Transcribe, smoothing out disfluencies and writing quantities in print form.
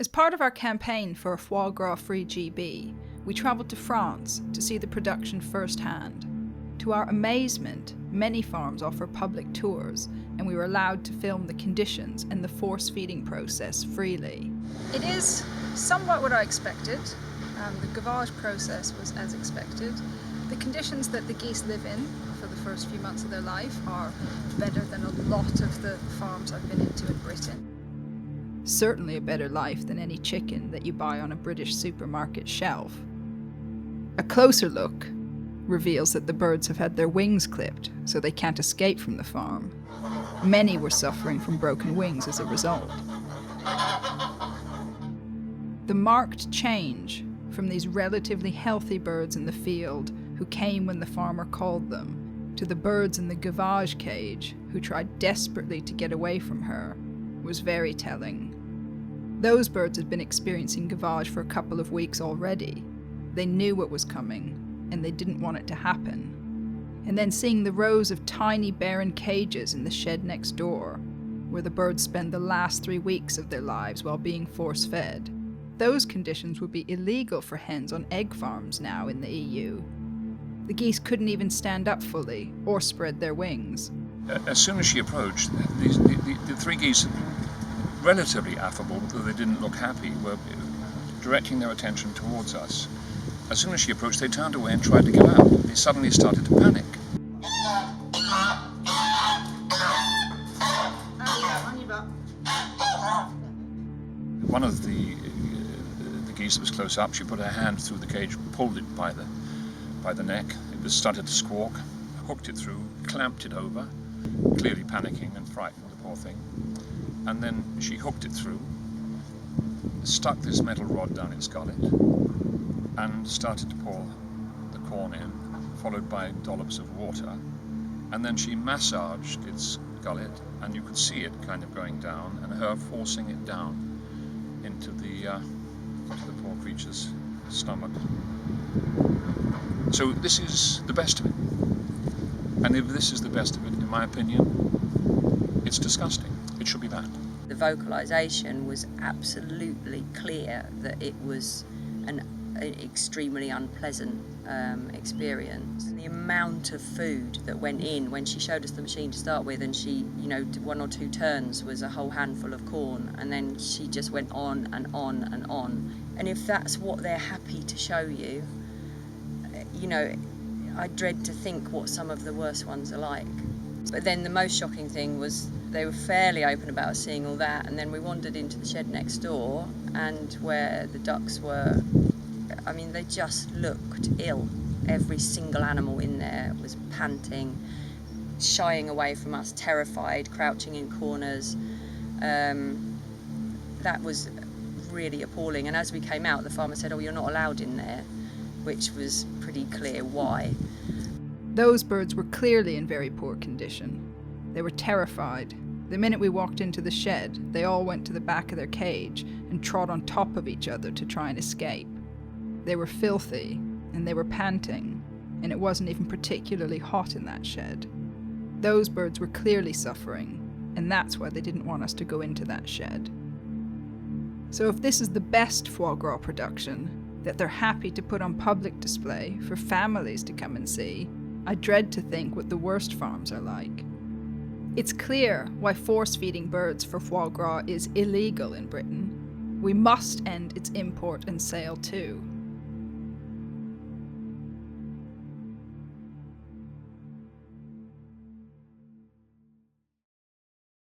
As part of our campaign for a foie gras-free GB, we travelled to France to see the production firsthand. To our amazement, many farms offer public tours, and we were allowed to film the conditions and the force-feeding process freely. It is somewhat what I expected. The gavage process was as expected. The conditions that the geese live in for the first few months of their life are better than a lot of the farms I've been into in Britain. Certainly a better life than any chicken that you buy on a British supermarket shelf. A closer look reveals that the birds have had their wings clipped, so they can't escape from the farm. Many were suffering from broken wings as a result. The marked change from these relatively healthy birds in the field who came when the farmer called them, to the birds in the gavage cage who tried desperately to get away from her, was very telling. Those birds had been experiencing gavage for a couple of weeks already. They knew what was coming, and they didn't want it to happen. And then seeing the rows of tiny barren cages in the shed next door, where the birds spend the last 3 weeks of their lives while being force-fed, those conditions would be illegal for hens on egg farms now in the EU. The geese couldn't even stand up fully or spread their wings. As soon as she approached, the three geese, relatively affable, though they didn't look happy, were directing their attention towards us. As soon as she approached, they turned away and tried to get out. They suddenly started to panic. One of the geese that was close up, she put her hand through the cage, pulled it by the neck. It started to squawk, hooked it through, clamped it over, clearly panicking and frightened, the poor thing. And then she hooked it through, stuck this metal rod down its gullet, and started to pour the corn in, followed by dollops of water. And then she massaged its gullet, and you could see it kind of going down, and her forcing it down into the poor creature's stomach. So this is the best of it. And if this is the best of it, in my opinion, it's disgusting. It should be banned. The vocalisation was absolutely clear that it was an extremely unpleasant experience. The amount of food that went in when she showed us the machine to start with, and she, did 1 or 2 turns was a whole handful of corn, and then she just went on and on and on. And if that's what they're happy to show you, I dread to think what some of the worst ones are like. But then the most shocking thing was they were fairly open about seeing all that, and then we wandered into the shed next door, and where the ducks were, they just looked ill. Every single animal in there was panting, shying away from us, terrified, crouching in corners. That was really appalling. And as we came out, the farmer said, "Oh, you're not allowed in there," which was pretty clear why. Those birds were clearly in very poor condition. They were terrified. The minute we walked into the shed, they all went to the back of their cage and trod on top of each other to try and escape. They were filthy, and they were panting, and it wasn't even particularly hot in that shed. Those birds were clearly suffering, and that's why they didn't want us to go into that shed. So if this is the best foie gras production that they're happy to put on public display for families to come and see, I dread to think what the worst farms are like. It's clear why force-feeding birds for foie gras is illegal in Britain. We must end its import and sale too.